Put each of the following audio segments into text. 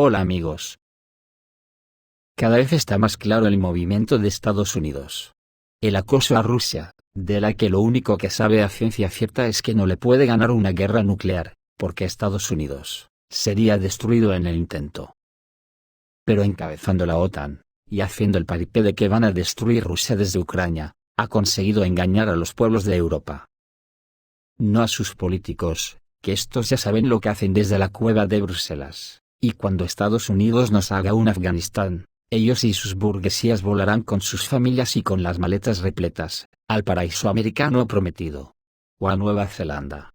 Hola amigos. Cada vez está más claro el movimiento de Estados Unidos. El acoso a Rusia, de la que lo único que sabe a ciencia cierta es que no le puede ganar una guerra nuclear, porque Estados Unidos sería destruido en el intento. Pero encabezando la OTAN, y haciendo el paripé de que van a destruir Rusia desde Ucrania, ha conseguido engañar a los pueblos de Europa. No a sus políticos, que estos ya saben lo que hacen desde la cueva de Bruselas, y cuando Estados Unidos nos haga un Afganistán, ellos y sus burguesías volarán con sus familias y con las maletas repletas, al paraíso americano prometido. O a Nueva Zelanda.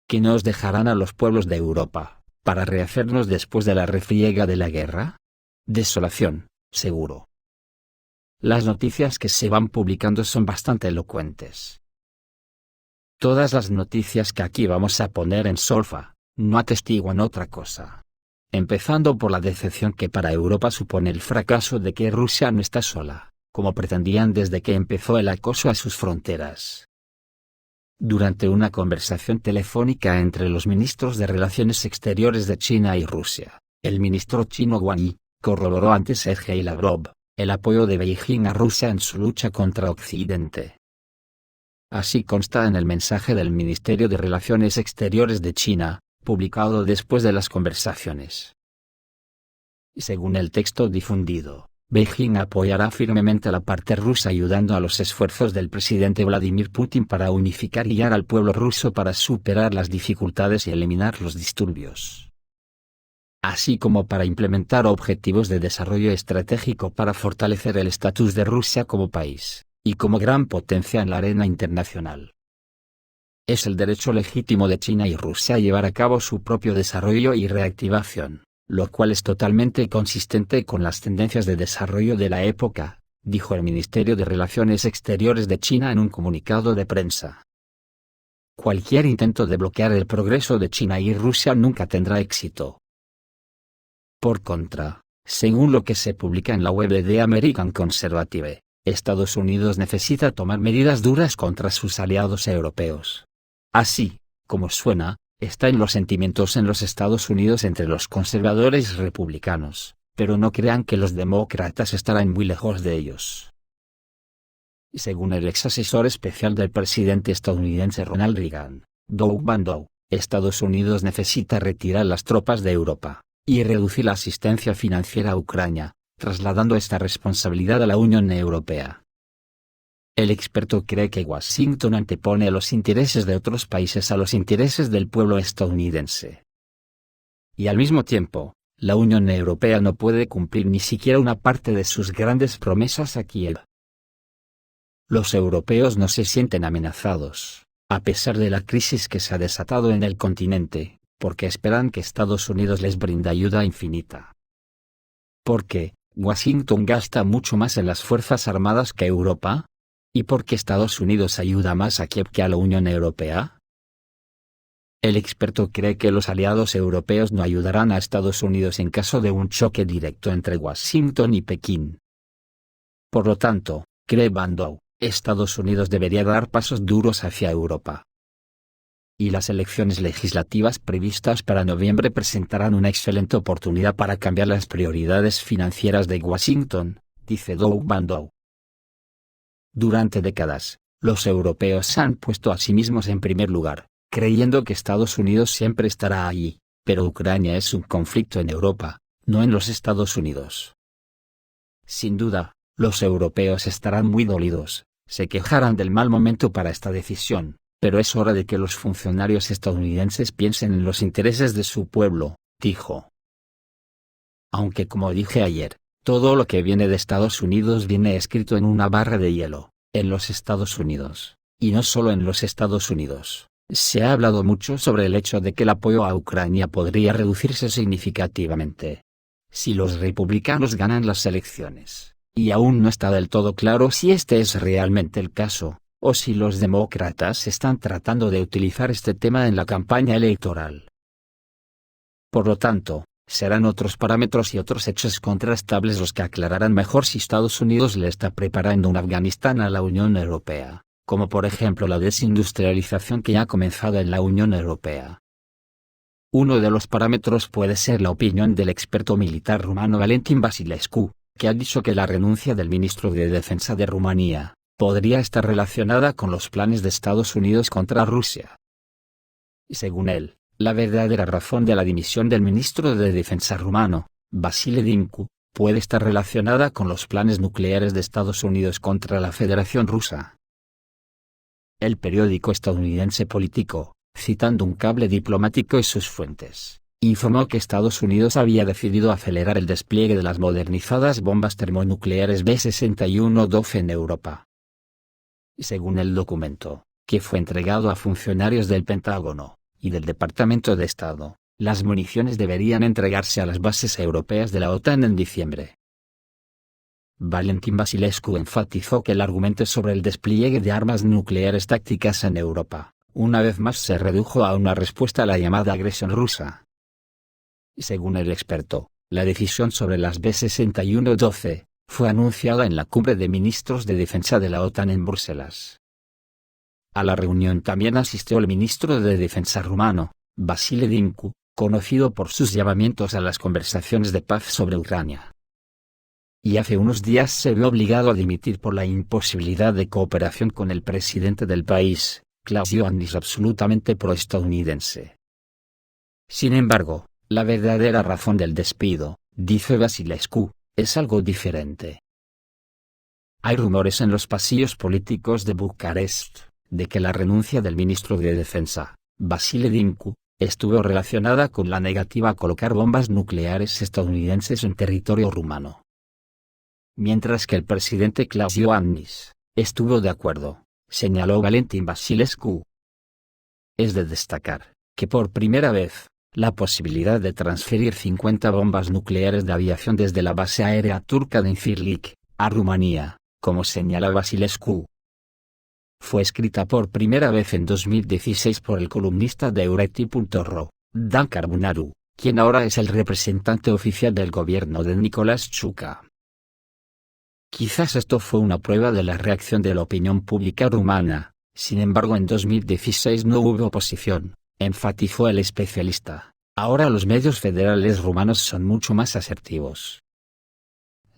¿Que nos dejarán a los pueblos de Europa, para rehacernos después de la refriega de la guerra? Desolación, seguro. Las noticias que se van publicando son bastante elocuentes. Todas las noticias que aquí vamos a poner en solfa, no atestiguan otra cosa. Empezando por la decepción que para Europa supone el fracaso de que Rusia no está sola, como pretendían desde que empezó el acoso a sus fronteras. Durante una conversación telefónica entre los ministros de Relaciones Exteriores de China y Rusia, el ministro chino Wang Yi corroboró ante Sergei Lavrov el apoyo de Beijing a Rusia en su lucha contra Occidente. Así consta en el mensaje del Ministerio de Relaciones Exteriores de China, publicado después de las conversaciones. Según el texto difundido, Beijing apoyará firmemente a la parte rusa ayudando a los esfuerzos del presidente Vladimir Putin para unificar y guiar al pueblo ruso para superar las dificultades y eliminar los disturbios. Así como para implementar objetivos de desarrollo estratégico para fortalecer el estatus de Rusia como país, y como gran potencia en la arena internacional. Es el derecho legítimo de China y Rusia a llevar a cabo su propio desarrollo y reactivación, lo cual es totalmente consistente con las tendencias de desarrollo de la época, dijo el Ministerio de Relaciones Exteriores de China en un comunicado de prensa. Cualquier intento de bloquear el progreso de China y Rusia nunca tendrá éxito. Por contra, según lo que se publica en la web de The American Conservative, Estados Unidos necesita tomar medidas duras contra sus aliados europeos. Así, como suena, está en los sentimientos en los Estados Unidos entre los conservadores republicanos, pero no crean que los demócratas estarán muy lejos de ellos. Según el ex asesor especial del presidente estadounidense Ronald Reagan, Doug Bandow, Estados Unidos necesita retirar las tropas de Europa y reducir la asistencia financiera a Ucrania, trasladando esta responsabilidad a la Unión Europea. El experto cree que Washington antepone los intereses de otros países a los intereses del pueblo estadounidense. Y al mismo tiempo, la Unión Europea no puede cumplir ni siquiera una parte de sus grandes promesas a Kiev. Los europeos no se sienten amenazados, a pesar de la crisis que se ha desatado en el continente, porque esperan que Estados Unidos les brinde ayuda infinita. Porque Washington gasta mucho más en las Fuerzas Armadas que Europa. ¿Y por qué Estados Unidos ayuda más a Kiev que a la Unión Europea? El experto cree que los aliados europeos no ayudarán a Estados Unidos en caso de un choque directo entre Washington y Pekín. Por lo tanto, cree Bandow, Estados Unidos debería dar pasos duros hacia Europa. Y las elecciones legislativas previstas para noviembre presentarán una excelente oportunidad para cambiar las prioridades financieras de Washington, dice Doug Bandow. Durante décadas, los europeos se han puesto a sí mismos en primer lugar, creyendo que Estados Unidos siempre estará allí, pero Ucrania es un conflicto en Europa, no en los Estados Unidos. Sin duda, los europeos estarán muy dolidos, se quejarán del mal momento para esta decisión, pero es hora de que los funcionarios estadounidenses piensen en los intereses de su pueblo, dijo. Aunque como dije ayer, todo lo que viene de Estados Unidos viene escrito en una barra de hielo, en los Estados Unidos, y no solo en los Estados Unidos. Se ha hablado mucho sobre el hecho de que el apoyo a Ucrania podría reducirse significativamente si los republicanos ganan las elecciones, y aún no está del todo claro si este es realmente el caso, o si los demócratas están tratando de utilizar este tema en la campaña electoral. Por lo tanto, serán otros parámetros y otros hechos contrastables los que aclararán mejor si Estados Unidos le está preparando un Afganistán a la Unión Europea, como por ejemplo la desindustrialización que ya ha comenzado en la Unión Europea. Uno de los parámetros puede ser la opinión del experto militar rumano Valentin Vasilescu, que ha dicho que la renuncia del ministro de Defensa de Rumanía podría estar relacionada con los planes de Estados Unidos contra Rusia. Según él, la verdadera razón de la dimisión del ministro de Defensa rumano, Vasile Dinku, puede estar relacionada con los planes nucleares de Estados Unidos contra la Federación Rusa. El periódico estadounidense Politico, citando un cable diplomático y sus fuentes, informó que Estados Unidos había decidido acelerar el despliegue de las modernizadas bombas termonucleares B-61-12 en Europa. Según el documento, que fue entregado a funcionarios del Pentágono y del Departamento de Estado, las municiones deberían entregarse a las bases europeas de la OTAN en diciembre. Valentin Vasilescu enfatizó que el argumento sobre el despliegue de armas nucleares tácticas en Europa, una vez más se redujo a una respuesta a la llamada agresión rusa. Según el experto, la decisión sobre las B-61-12 fue anunciada en la cumbre de ministros de defensa de la OTAN en Bruselas. A la reunión también asistió el ministro de Defensa rumano, Vasile Dinku, conocido por sus llamamientos a las conversaciones de paz sobre Ucrania. Y hace unos días se vio obligado a dimitir por la imposibilidad de cooperación con el presidente del país, Klaus Iohannis, absolutamente pro-estadounidense. Sin embargo, la verdadera razón del despido, dice Vasilescu, es algo diferente. Hay rumores en los pasillos políticos de Bucarest, de que la renuncia del ministro de Defensa, Vasile Dinku, estuvo relacionada con la negativa a colocar bombas nucleares estadounidenses en territorio rumano. Mientras que el presidente Klaus Iohannis estuvo de acuerdo, señaló Valentin Vasilescu. Es de destacar que por primera vez, la posibilidad de transferir 50 bombas nucleares de aviación desde la base aérea turca de Incirlik a Rumanía, como señala Vasilescu, fue escrita por primera vez en 2016 por el columnista de Eureti.ro, Dan Carbunaru, quien ahora es el representante oficial del gobierno de Nicolás Ciucă. Quizás esto fue una prueba de la reacción de la opinión pública rumana, sin embargo en 2016 no hubo oposición, enfatizó el especialista. Ahora los medios federales rumanos son mucho más asertivos.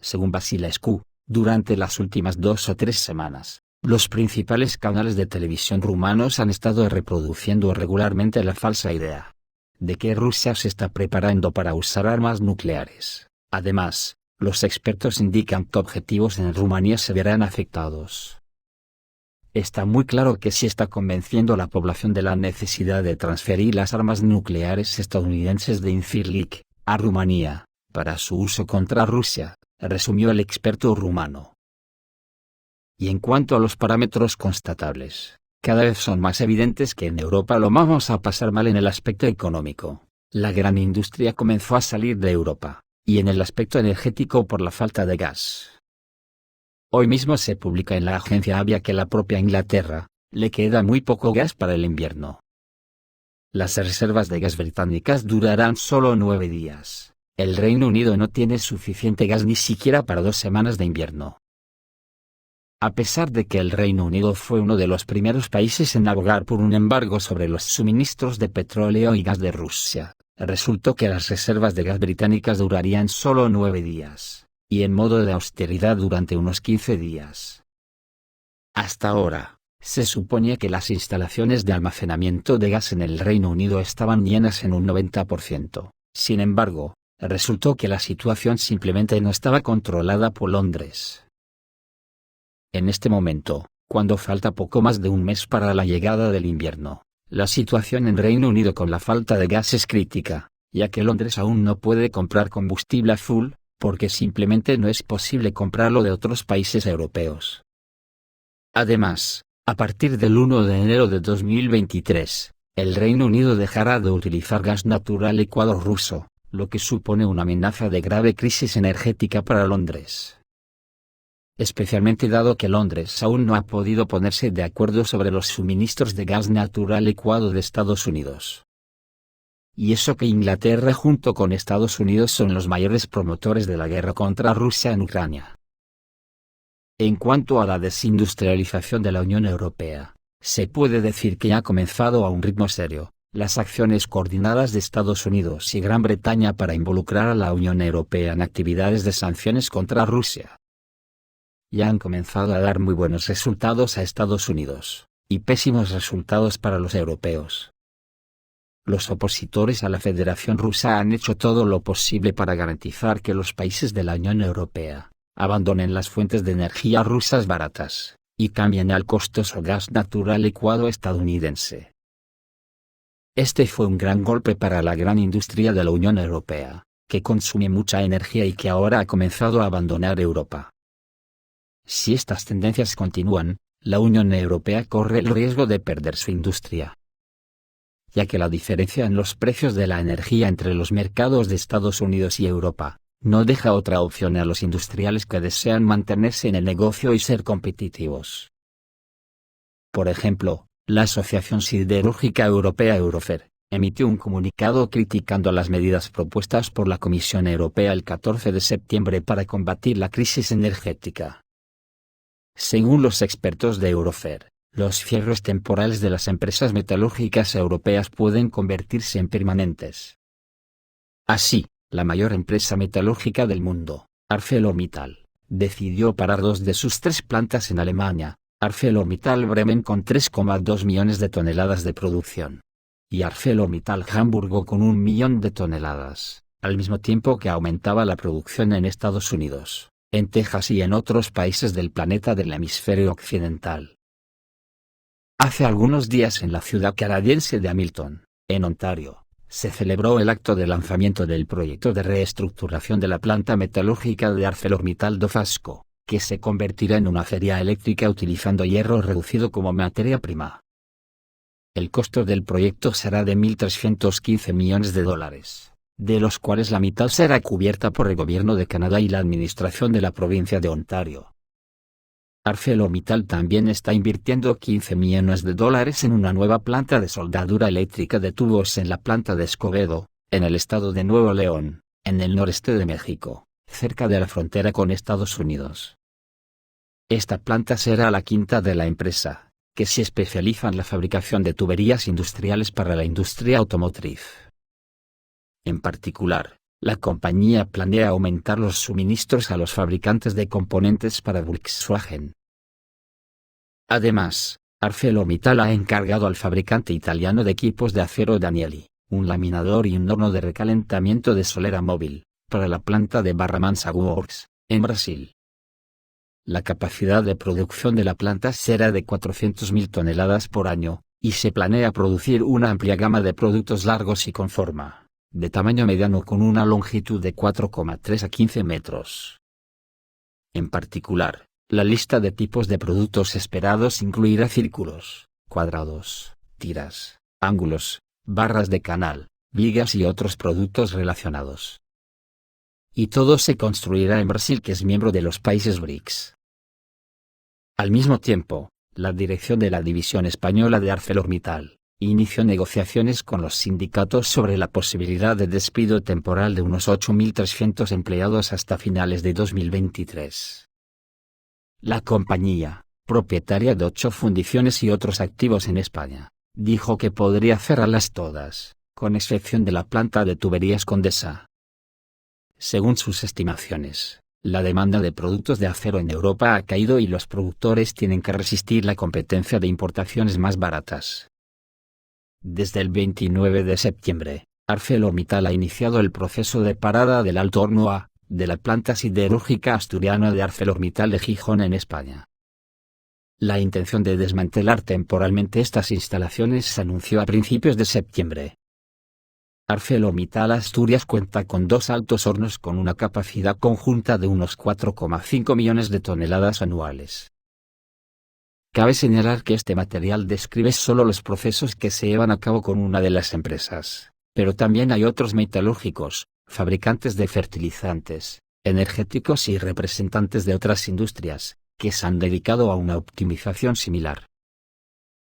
Según Vasilescu, durante las últimas 2 o 3 semanas, los principales canales de televisión rumanos han estado reproduciendo regularmente la falsa idea de que Rusia se está preparando para usar armas nucleares. Además, los expertos indican que objetivos en Rumanía se verán afectados. Está muy claro que si está convenciendo a la población de la necesidad de transferir las armas nucleares estadounidenses de Incirlik a Rumanía, para su uso contra Rusia, resumió el experto rumano. Y en cuanto a los parámetros constatables, cada vez son más evidentes que en Europa lo vamos a pasar mal en el aspecto económico. La gran industria comenzó a salir de Europa, y en el aspecto energético por la falta de gas. Hoy mismo se publica en la agencia ABIA que la propia Inglaterra le queda muy poco gas para el invierno. Las reservas de gas británicas durarán solo 9 días. El Reino Unido no tiene suficiente gas ni siquiera para 2 semanas de invierno. A pesar de que el Reino Unido fue uno de los primeros países en abogar por un embargo sobre los suministros de petróleo y gas de Rusia, resultó que las reservas de gas británicas durarían solo 9 días, y en modo de austeridad durante unos 15 días. Hasta ahora, se suponía que las instalaciones de almacenamiento de gas en el Reino Unido estaban llenas en un 90%. Sin embargo, resultó que la situación simplemente no estaba controlada por Londres. En este momento, cuando falta poco más de un mes para la llegada del invierno, la situación en Reino Unido con la falta de gas es crítica, ya que Londres aún no puede comprar combustible a full, porque simplemente no es posible comprarlo de otros países europeos. Además, a partir del 1 de enero de 2023, el Reino Unido dejará de utilizar gas natural licuado ruso, lo que supone una amenaza de grave crisis energética para Londres. Especialmente dado que Londres aún no ha podido ponerse de acuerdo sobre los suministros de gas natural licuado de Estados Unidos. Y eso que Inglaterra junto con Estados Unidos son los mayores promotores de la guerra contra Rusia en Ucrania. En cuanto a la desindustrialización de la Unión Europea, se puede decir que ha comenzado a un ritmo serio. las acciones coordinadas de Estados Unidos y Gran Bretaña para involucrar a la Unión Europea en actividades de sanciones contra Rusia ya han comenzado a dar muy buenos resultados a Estados Unidos, y pésimos resultados para los europeos. Los opositores a la Federación Rusa han hecho todo lo posible para garantizar que los países de la Unión Europea abandonen las fuentes de energía rusas baratas y cambien al costoso gas natural licuado estadounidense. Este fue un gran golpe para la gran industria de la Unión Europea, que consume mucha energía y que ahora ha comenzado a abandonar Europa. Si estas tendencias continúan, la Unión Europea corre el riesgo de perder su industria, ya que la diferencia en los precios de la energía entre los mercados de Estados Unidos y Europa no deja otra opción a los industriales que desean mantenerse en el negocio y ser competitivos. Por ejemplo, la Asociación Siderúrgica Europea Eurofer emitió un comunicado criticando las medidas propuestas por la Comisión Europea el 14 de septiembre para combatir la crisis energética. Según los expertos de Eurofer, los cierres temporales de las empresas metalúrgicas europeas pueden convertirse en permanentes. Así, la mayor empresa metalúrgica del mundo, ArcelorMittal, decidió parar 2 de sus 3 plantas en Alemania, ArcelorMittal Bremen con 3,2 millones de toneladas de producción, y ArcelorMittal Hamburgo con 1 millón de toneladas, al mismo tiempo que aumentaba la producción en Estados Unidos, en Texas y en otros países del planeta del hemisferio occidental. Hace algunos días en la ciudad canadiense de Hamilton, en Ontario, se celebró el acto de lanzamiento del proyecto de reestructuración de la planta metalúrgica de ArcelorMittal Dofasco, que se convertirá en una acería eléctrica utilizando hierro reducido como materia prima. El costo del proyecto será de $1.315 millones, de los cuales la mitad será cubierta por el gobierno de Canadá y la administración de la provincia de Ontario. ArcelorMittal también está invirtiendo $15 millones en una nueva planta de soldadura eléctrica de tubos en la planta de Escobedo, en el estado de Nuevo León, en el noreste de México, cerca de la frontera con Estados Unidos. Esta planta será la quinta de la empresa, que se especializa en la fabricación de tuberías industriales para la industria automotriz. En particular, la compañía planea aumentar los suministros a los fabricantes de componentes para Volkswagen. Además, ArcelorMittal ha encargado al fabricante italiano de equipos de acero Danieli, un laminador y un horno de recalentamiento de solera móvil, para la planta de Barra Mansa Works, en Brasil. La capacidad de producción de la planta será de 400.000 toneladas por año, y se planea producir una amplia gama de productos largos y con forma de tamaño mediano con una longitud de 4,3 a 15 metros. En particular, la lista de tipos de productos esperados incluirá círculos, cuadrados, tiras, ángulos, barras de canal, vigas y otros productos relacionados. Y todo se construirá en Brasil, que es miembro de los países BRICS. Al mismo tiempo, la dirección de la división española de ArcelorMittal inició negociaciones con los sindicatos sobre la posibilidad de despido temporal de unos 8.300 empleados hasta finales de 2023. La compañía, propietaria de 8 fundiciones y otros activos en España, dijo que podría cerrarlas todas, con excepción de la planta de tuberías Condesa. Según sus estimaciones, la demanda de productos de acero en Europa ha caído y los productores tienen que resistir la competencia de importaciones más baratas. Desde el 29 de septiembre, ArcelorMittal ha iniciado el proceso de parada del alto horno A, de la planta siderúrgica asturiana de ArcelorMittal de Gijón en España. La intención de desmantelar temporalmente estas instalaciones se anunció a principios de septiembre. ArcelorMittal Asturias cuenta con 2 altos hornos con una capacidad conjunta de unos 4,5 millones de toneladas anuales. Cabe señalar que este material describe solo los procesos que se llevan a cabo con una de las empresas, pero también hay otros metalúrgicos, fabricantes de fertilizantes, energéticos y representantes de otras industrias, que se han dedicado a una optimización similar.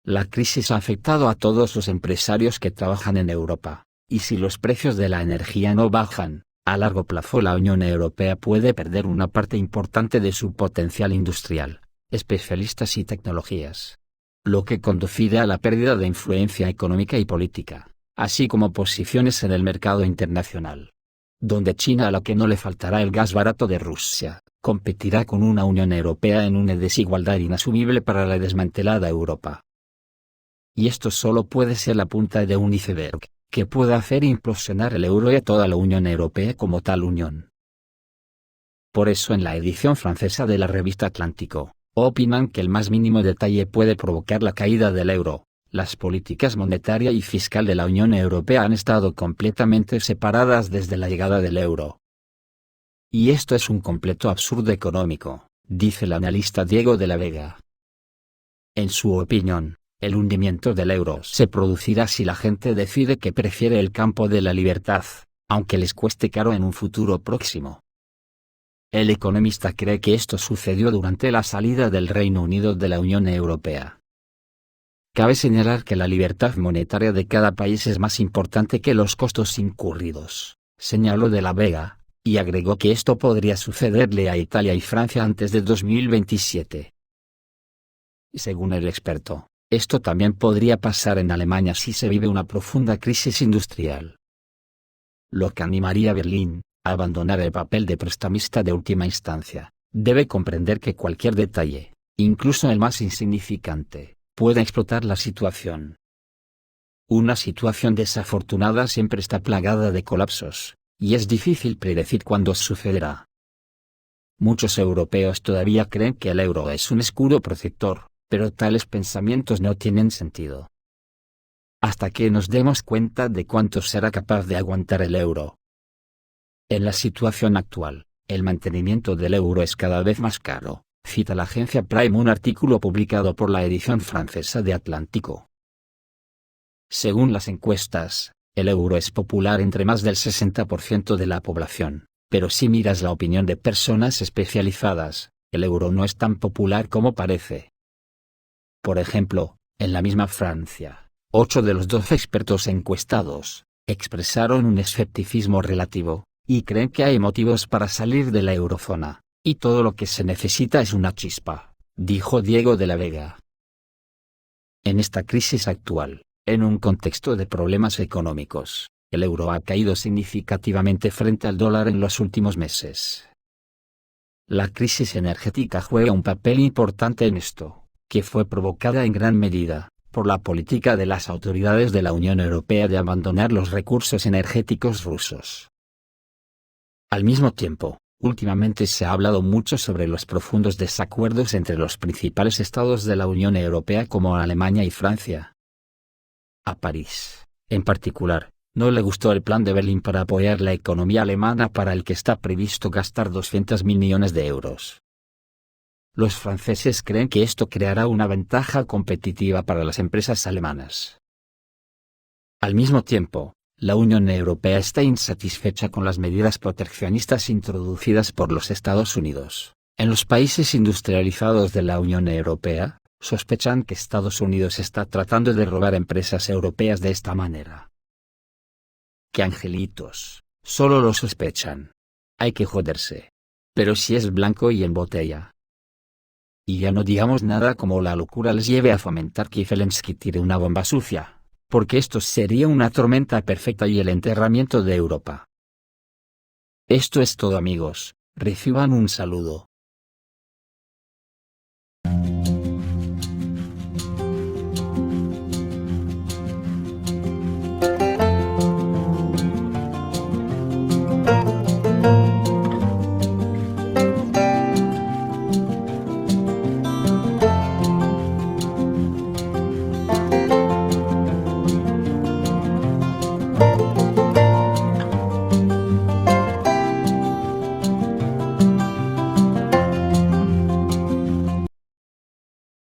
La crisis ha afectado a todos los empresarios que trabajan en Europa, y si los precios de la energía no bajan, a largo plazo la Unión Europea puede perder una parte importante de su potencial industrial, especialistas y tecnologías, lo que conducirá a la pérdida de influencia económica y política. así como posiciones en el mercado internacional, donde China, a la que no le faltará el gas barato de Rusia, competirá con una Unión Europea en una desigualdad inasumible para la desmantelada Europa. Y esto solo puede ser la punta de un iceberg, que puede hacer implosionar el euro y a toda la Unión Europea como tal unión. Por eso en la edición francesa de la revista Atlántico, opinan que el más mínimo detalle puede provocar la caída del euro. Las políticas monetaria y fiscal de la Unión Europea han estado completamente separadas desde la llegada del euro. Y esto es un completo absurdo económico, dice el analista Diego de la Vega. En su opinión, el hundimiento del euro se producirá si la gente decide que prefiere el campo de la libertad, aunque les cueste caro en un futuro próximo. El economista cree que esto sucedió durante la salida del Reino Unido de la Unión Europea. Cabe señalar que la libertad monetaria de cada país es más importante que los costos incurridos, señaló de la Vega, y agregó que esto podría sucederle a Italia y Francia antes de 2027. Según el experto, esto también podría pasar en Alemania si se vive una profunda crisis industrial. Lo que animaría a Berlín a abandonar el papel de prestamista de última instancia. Debe comprender que cualquier detalle, incluso el más insignificante, puede explotar la situación. Una situación desafortunada siempre está plagada de colapsos, y es difícil predecir cuándo sucederá. Muchos europeos todavía creen que el euro es un escudo protector, pero tales pensamientos no tienen sentido. Hasta que nos demos cuenta de cuánto será capaz de aguantar el euro. En la situación actual, el mantenimiento del euro es cada vez más caro, cita la agencia Prime un artículo publicado por la edición francesa de Atlántico. Según las encuestas, el euro es popular entre más del 60% de la población, pero si miras la opinión de personas especializadas, el euro no es tan popular como parece. Por ejemplo, en la misma Francia, 8 de los 12 expertos encuestados expresaron un escepticismo relativo, y creen que hay motivos para salir de la eurozona, y todo lo que se necesita es una chispa, dijo Diego de la Vega. En esta crisis actual, en un contexto de problemas económicos, el euro ha caído significativamente frente al dólar en los últimos meses. La crisis energética juega un papel importante en esto, que fue provocada en gran medida por la política de las autoridades de la Unión Europea de abandonar los recursos energéticos rusos. Al mismo tiempo, últimamente se ha hablado mucho sobre los profundos desacuerdos entre los principales estados de la Unión Europea como Alemania y Francia. A París, en particular, no le gustó el plan de Berlín para apoyar la economía alemana para el que está previsto gastar 200.000 millones de euros. Los franceses creen que esto creará una ventaja competitiva para las empresas alemanas. Al mismo tiempo, la Unión Europea está insatisfecha con las medidas proteccionistas introducidas por los Estados Unidos. En los países industrializados de la Unión Europea, sospechan que Estados Unidos está tratando de robar empresas europeas de esta manera. ¡Qué angelitos! Solo lo sospechan. Hay que joderse. Pero si es blanco y en botella. Y ya no digamos nada como la locura les lleve a fomentar que Zelensky tire una bomba sucia, porque esto sería una tormenta perfecta y el enterramiento de Europa. Esto es todo, amigos, reciban un saludo.